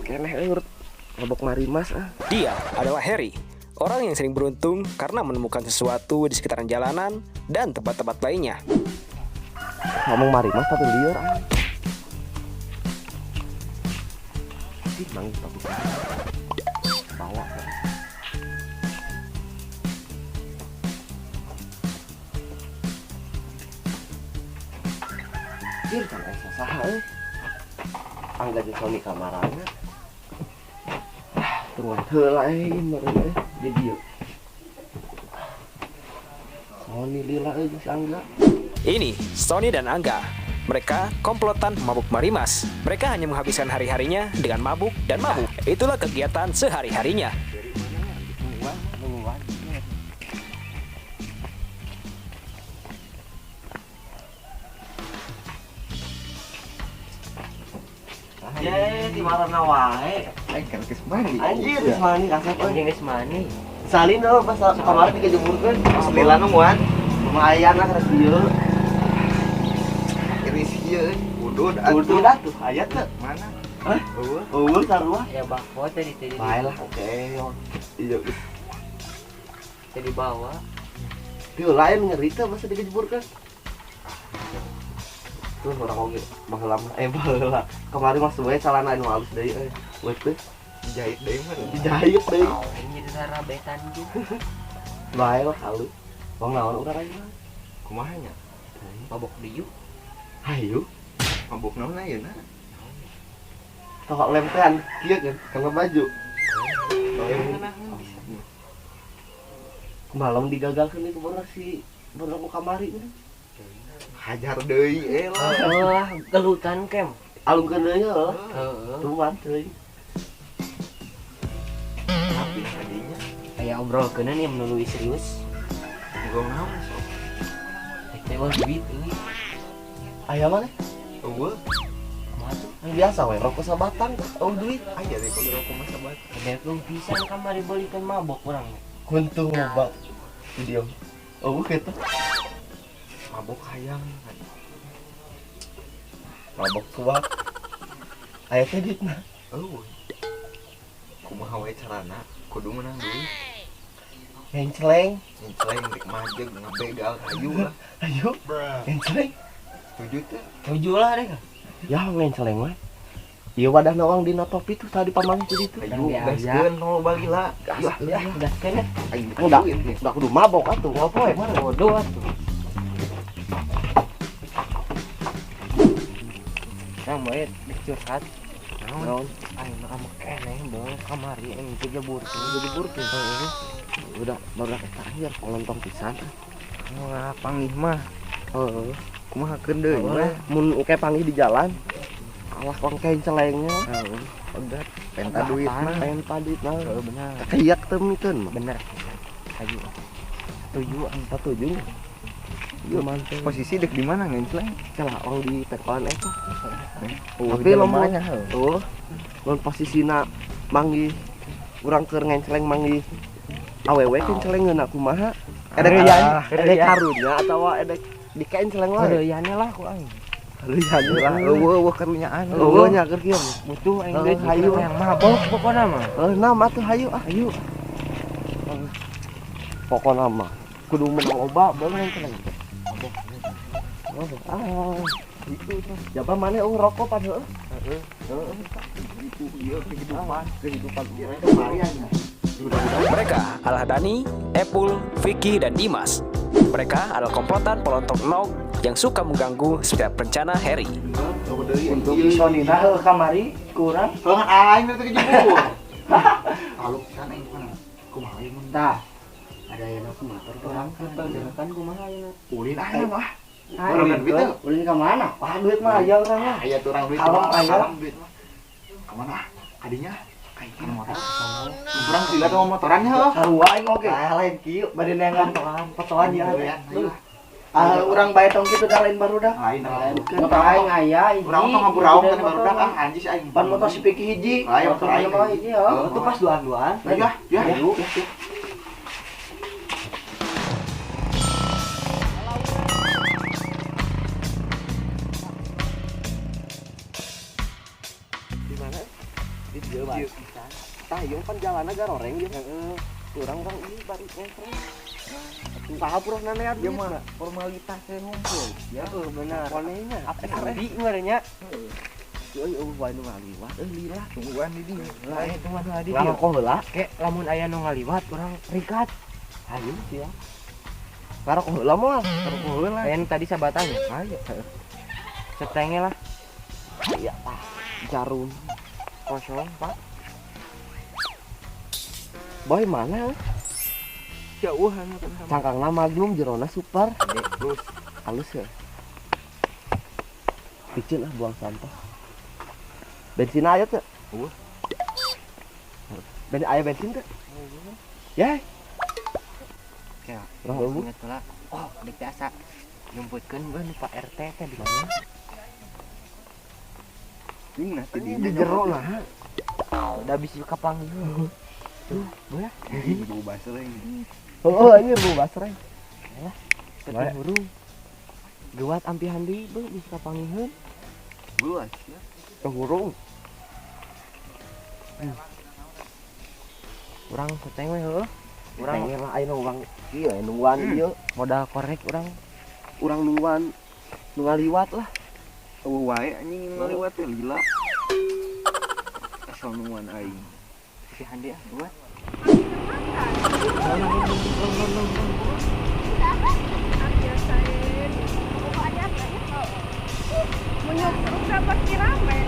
keneh urut mabok marimas ah. Dia adalah Harry, orang yang sering beruntung karena menemukan sesuatu di sekitaran jalanan dan tempat-tempat lainnya. Ngomong marimas tapi liar ah. Ih, mang tapi bawa kan. Ih, kan asa saha euy. Angga jeung Sony kamarana. Tunggu heula meureun di dieu. Sony lila euy si Angga. Ini Sony dan Angga. Mereka komplotan mabuk marimas. Mereka hanya menghabiskan hari-harinya dengan mabuk dan mabuk. Itulah kegiatan sehari-harinya. Ya, di marana wae. Kan geus mandi. Anjir, geus mani kasep euy. Anjing geus mani. Salin euy pas kemarin dikejemurkeun. Selila nungguan. Lumayan lah karena dieu. Iris ieu udud Udud atuh aya teh. Mana? Hah? Eueuh sarua. Ya bakpo tadi Bae lah, oke. Iya. tadi bawa. Dieu lain ngeri teh masa dikejemurkeun. Tuh orang oge baheula baheula. Kemarin mah sebae calana anu halus deui euy. Wes teh Jahit deui mah. dijahit deui. Ini sarabetan gitu. Bae lah halus. Bang naon urang aja. Kumaha nya? Mabok diuk. Hayu. Mabok naon ayeuna? Tokok lempean kieu kan kana baju. Malam digagalkeun itu bener si bener ku kamari ini. Hajar deui lah. Oh, gelutan kem. Alungkeun deui heuh. Heeh. Tuman teuing. Tapi hadinya Aya obrolkeun nih menulis serius. gua naon sok. Teh wah duit ini. Aya mana? Eueuh, Kumaha tuh? Yang biasa we rokok sabatang oh duit. aya deh kok rokok mah sabat. Ada belum pisan kamari balikan mabok urang. Kuntung bang. Video. Oh kitu. Mabok hayang. Mabok kuat. Aya teh duitna. Eueuh. Kumaha we carana? Kudu menang deui. Ngenceleng. Nyenceleng rek majeg ngabegal hayu lah. Ayo. Ngenceleng. Tujuh teh. Tujuh lah deh. Ya ngenceleng we. Ieu wadah nawang dina topi tuh tadi paman di ditu. Hayu Biasa. gaskeun nol bagila. Gas Ya, udah kene. Aing udah kudu mabok atuh ngopoe mah. Bodoh atuh. Yang bae dicurhat. Naon? Aing mah keneh bae kamari aing kejeburkeun. Heeh. Udah baru terakhir lontong pisan. Wah, panggih mah. Heeh. Kumaha keun deui mah. Mun engke panggih di jalan. Alah kongkein celengnya. Heeh. Ogat penta duit mah. Pengen tadi mah. Heeh bener. Kayak temikeun mah. Bener. Hayu. Tujuh angka tujuh. Iya mantap. Posisi dek di mana ngenceleng? Celah orang di tekoan eta. Oh, Tapi lomo jelema nya, heuh. tuh. Mun posisina manggi urang keur ngenceleng manggi awewe kencelengeun kumaha? Edek edek karunya atawa edek dikenceleng wae. Keureuyannya lah ku aing. Karunya lah. Eueuh karunyaan. Eueuh nya keur kieu. Butuh aing Oh, deui hayu. yang mabok pokona mah. Nama tuh hayu ah. Hayu. Pokokna mah kudu menang oba bae ngenceleng. Oh, itu tuh. Jaba mana rokok pan heueuh. Itu ieu kehidupan dia. Mereka adalah Dani, Epul, Vicky, dan Dimas. Mereka adalah komplotan pelontok nog yang suka mengganggu setiap rencana Harry. Untuk Sonina heuh kamari kurang. Heuh aing teh kejebur. Kalau pisan aing mana? Kumaha ieu mun Tah. Ada yang aku motor kurang kan kumaha ayeuna. ulin aya mah. Ayo, duit teh. ulin ka mana? Wah, duit mah aya urang mah. Aya turang duit. Kalong aya. Kalong duit mah. Ka mana? Kadinya kayak kana motor. Kurang sila teh motorannya heuh. Sarua aing oge. Lain kieu Bade neangan potoan ya. urang bae tong kitu da lain barudak. Lain. Motor aing aya hiji. Urang mah ngaburaung teh barudak ah anjis aing. Pan motor si Piki hiji. Ayo motor aing. mah hiji ya. Itu pas duaan-duaan. Ya, ya. Di dieu bae. Tah ieu kan jalanna garoreng ieu. Heeh. Urang-urang ini bari ngestreng. Saha purah nanean Dia ieu mah formalitas ngumpul. Ya bener. Konenya. Apa di ngarenya? Euy wae nu ngaliwat lila. Tungguan di dieu. Lah itu mah tadi. Lah kok heula? Kayak lamun aya nu ngaliwat urang rikat. Hayu sia. Karok heula moal. Karok heula. Lain tadi sabatanya. Ayo. Setengah lah. Iya tah. Jarum Kosong, Pak. boy mana? Jauhan kan sama. Cangkangna magnum jerona super. Terus Halus ya. Kecil lah buang sampah. Bensin aya teh? Eueuh. Aya bensin teh? Ya. Ya, Urang inget lah. Oh, dik biasa. Nyumputkeun beun Pak RT teh di mana? ini nanti Di jero nah. Udah bisa kapang. Boleh. Ini bau basah ini. Oh, ini bu basreng. Teu hurung. Gewat ampi handi beuh bisa kapangiheun. Buas ya. Kehurung. Urang seteng we heuh. Urang mah aya nu urang ieu nungguan ieu. Modal korek urang. Urang nungguan nu ngaliwat lah. Wae anjing ngaliwat teh lila. Asal nuan aing. Si handi ah buat. Menyuruh dapat rame.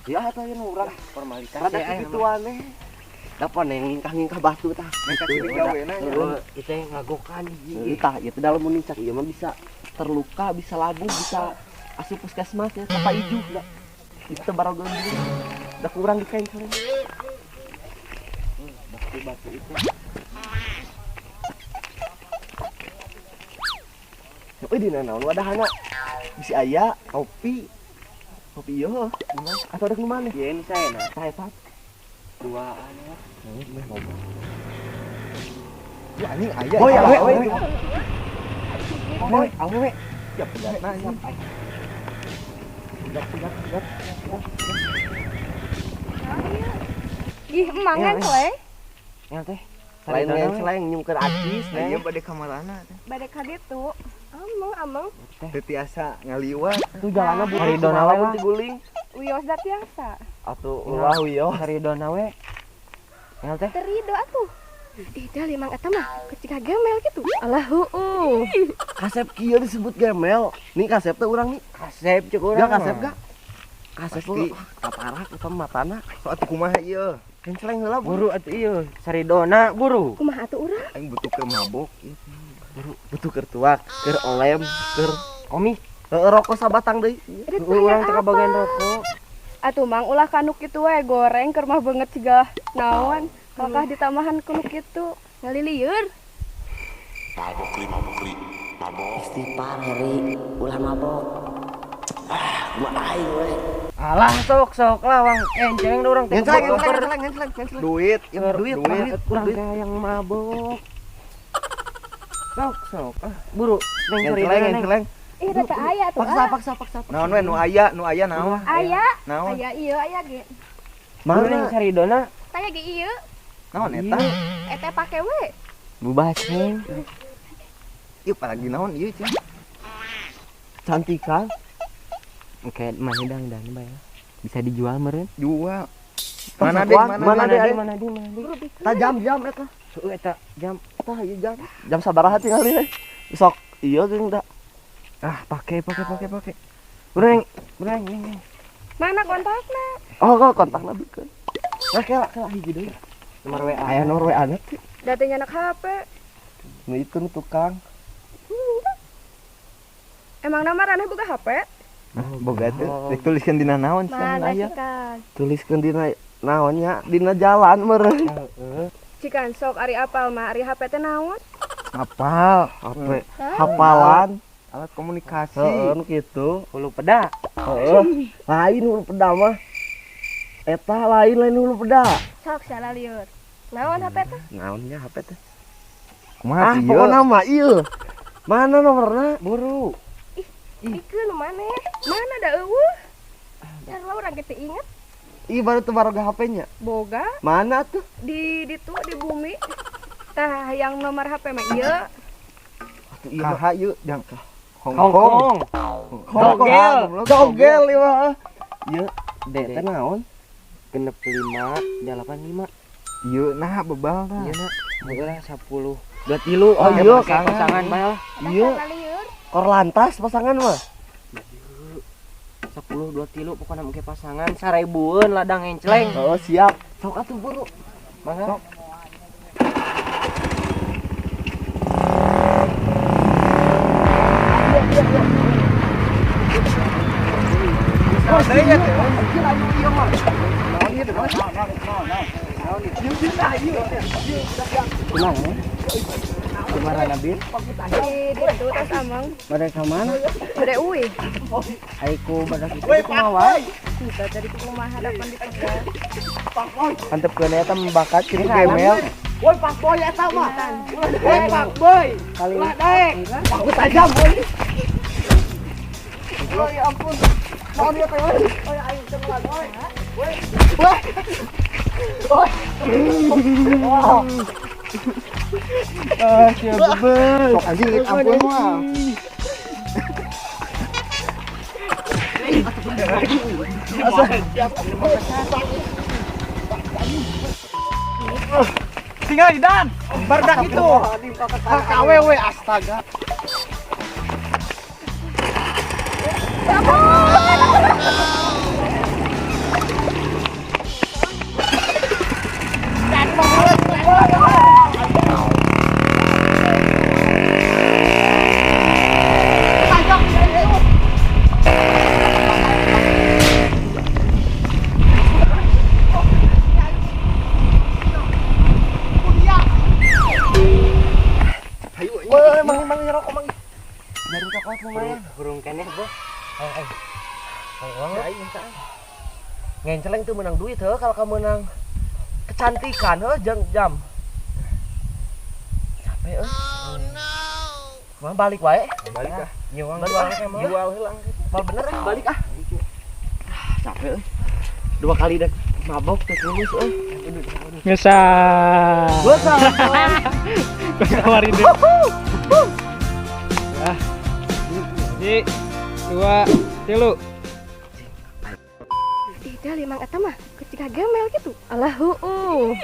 Ya atuh aya nu urang Formalitas rada ya kitu aneh. Dapat ngingkah batu tah. Mereka ciri gawe na. Itu yang ngagokan Tah ieu teh dalam municak ieu mah bisa terluka, bisa labu, bisa asup puskesmas ya, apa ijuk da. Itu teh barogan dulu. Da kurang di cancel. Batu itu. Euy dina naon wadahana? Bisi aya kopi. Kopi ieu atau ada kemana? Iya ini saya nah. Saya Pak. Duaan ya. Ya anjing aya. Boy, awe. Boy, awe. Ya pegat na anjing. Ih, emangan we. Ya teh. Lain ngeleng nyungkeun acis, Aya bade kamarana teh. Bade ka ditu. Amang. Teu tiasa ngaliwat. Itu jalannya butuh Haridona kumaha we lah. pun diguling. Wios da tiasa. Atuh ulah wiyo. Haridona we. Ya teh. Terido atuh. Ih, dah limang eta mah ketika gemel gitu. Alah Kasep kieu disebut gemel. Nih kasep teh urang nih. Kasep cek Enggak urang. kasep gak? Kasep Pasti. lu kaparak eta matana. Atuh kumaha ieu? Kenceleng heula Buru atuh ieu. Saridona buru. kumaha atuh urang? Aing butuh keur mabok. Butuh keur tuak, keur olem, keur Komik. rokok sabatang deui. Urang teh kabagian rokok. Atuh mang ulah kanuk kitu we goreng keur mah beungeut siga naon. Kakak ditambahan kunuk kitu ngalilieur. Istighfar Heri ulah mabok. Gua aing we. Alah sok lawang enceng da urang teh. Kenceleng. Duit, Duit. Urang teh yang mabok. Sok. Buru. Kenceleng. Ih, teh aya tuh. Paksa. Naon we nu aya naon? Aya. Naon? Aya ieu aya ge. Buru yang saridona. Taya ge ieu. Naon eta? Eta pake we. Bubaseng. Ieu paragi naon ieu cenah? Cantikan. Oke, mana dang bae. Bisa dijual meureun. Jual. Mana Mana deh? deh? Mana di? Tah jam eta. Heuh eta jam. Tah ieu jam. Jam sabaraha tinggal ieu. Sok ieu geung da. Ah, pakai. Urang ning. Mana kontakna? Oh, kok kontakna bikeun. Nah, kela hiji deui. Nomor WA. Aya nomor WA na teh. Datanya anak HP. Nu itu nu tukang. Emang nama raneh boga HP? Boga teh. Rek tuliskeun dina naon cenah Mana aya? cikan? Tuliskeun dina naonnya dina jalan meureun. Cikan sok ari apal mah ari HP teh naon? Apal. Apa? Hafalan. Alat komunikasi. Heeh nu kitu. Hulu peda. Heeh. Lain hulu peda mah. Eta lain hulu peda. Sok salah lieur. Naon HP teh? Naonnya HP teh? Kumaha ieu? Pokona mah ieu. Mana nomorna? Buru. Dikeun mana? Mana da eueuh? Jar lah urang teh inget. Ih baru tuh baru HP-nya. Boga Mana tuh? di bumi. Tah yang nomor HP mah ieu. Atuh iya mah. Yuk jang Hongkong. Jogel. Jogel ieu mah. Ieu D teh naon? Genep 585. Yuk nah bebal Iya nah. nak. Bagelah 10. 23. Oh, iya. Pasangan bae lah. Iya. Kor lantas pasangan mah. 10 23 pokoknya make pasangan 1000-eun ladang encleng. Oh siap. Sok atuh buru. Mangga. Kemana Nabil? Di ditu tas amang. Pada ke mana? Bude uwi. Aiku pada kita kumaha? Kita cari ke rumah hadapan di tegal. Antep keun eta membakat ciri gemel. Woi Pak Boy eta mah. Woi Pak Boy. Kali daek. Aku tajam euy. Oh ya ampun. Naon ieu teh euy? Oh aing teu melag euy. Woi. Woi. Woi. Siap bener. Sok anjing ampun mah. Tinggal di dan. Bardak itu. KWW astaga. Burung keneh, Bos. Ngenceleng tuh menang duit heuh kalau kamu menang kecantikan heuh jam. Capek Mah balik wae. Balik ah. Nyuang jual hilang. Mal bener balik ah. Capek euy. 2 kali dah mabok teh lulus euy. Ngesa. Dosa. Keluarin deh. Ah. 1, 2, 3. Tidak limang eta mah ketika gemel gitu. Alah heueuh.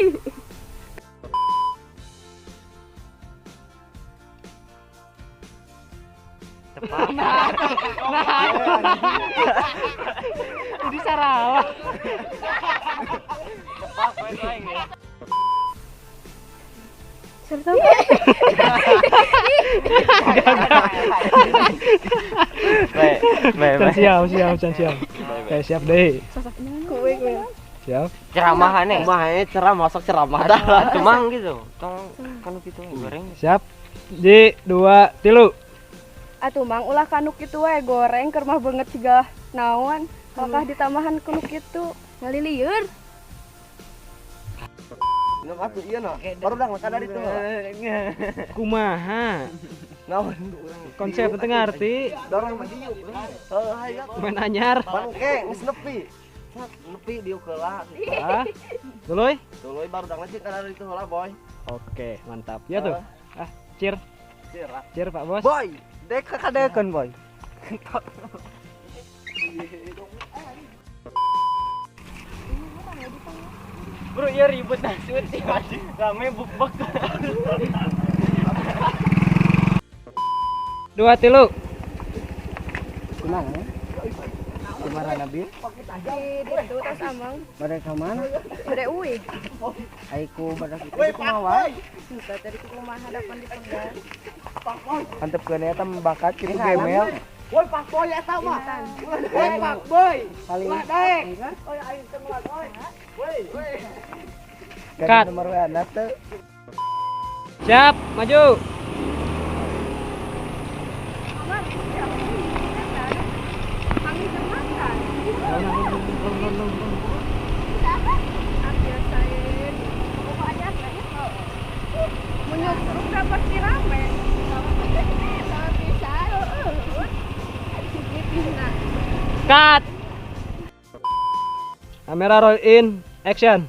Jadi salah. Serta Siap. Oke, siap deh. kuwe. Siap. Ceramahannya. Ceramah masuk ceramah dah. Cemang gitu. Tong kanu kitu goreng. Siap. 1, 2, 3. Atuh mang ulah kanu kitu we goreng keur mah beungeut siga naon. Kalkah ditamahan kanu kitu ngalilieur. Nggak atuh ieu na. Baru dah masa dari itu. Kumaha? Naon Konsep teu ngarti. dorong mah dieu. Heuh hayang. Main anyar. Bangke geus nepi. Nepi dieu keula. Ah. Tuluy. Tuluy baru dah ngecek kana dari itu heula boy. Oke, mantap. Ya tuh. Ah, cheer. Sirah. Cheer Pak Bos. Boy, dek kakadekeun boy. Bro, ya ribet dah shoot. Rame buk-buk. 2, 3. Kumaha? Kumaha Nabil? Di ditu tas amang. Pada ke mana? Bude uwi. Aiku pada kita kumaha? Kita cari ke rumah hadapan di tegal. Antep keun eta membakat ciri gemel. Woi Pak Boy eta mah. Woi Pak Boy. Kali daek. Oh ya aing teu melag euy. Woi. Cut. Nomor WA teu. Siap, maju. Kami makan. Biasain. Pokoknya menyuruh dapat rame. Sama bisa. Cut. Kamera roll in, action.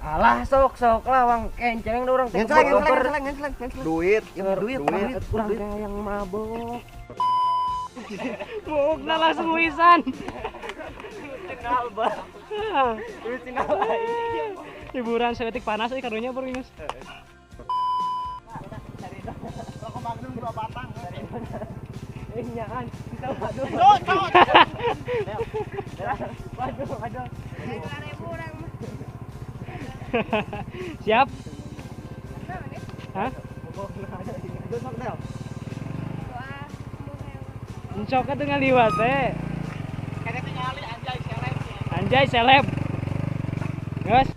Alah sok lawang kenceng orang teh Ngenceleng. Duit, duit urang teh yang mabok. Bukna langsung wisan. Cengal bah. Cengal aing. Hiburan sedetik panas euy karunya baru minus. Rokok Magnum 2 batang. Nyaan, kita waduh. Waduh. Siap? Hah? Encok ka tengah liwat teh. Anjay seleb. Guys.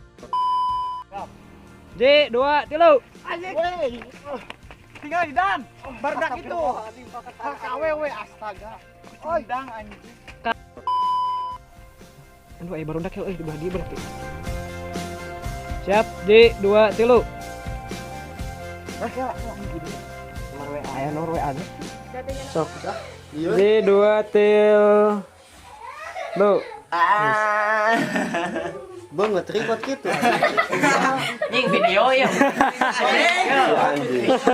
J 2 3. Tinggal di dan. Bardak itu. KWW astaga. Dang anjing. Aduh, baru ndak euy di bagi berarti. Siap, J 2 3. Aya Norwe ada. Sok. J 2 3. Lu. Banget ribet gitu. Ning video ya.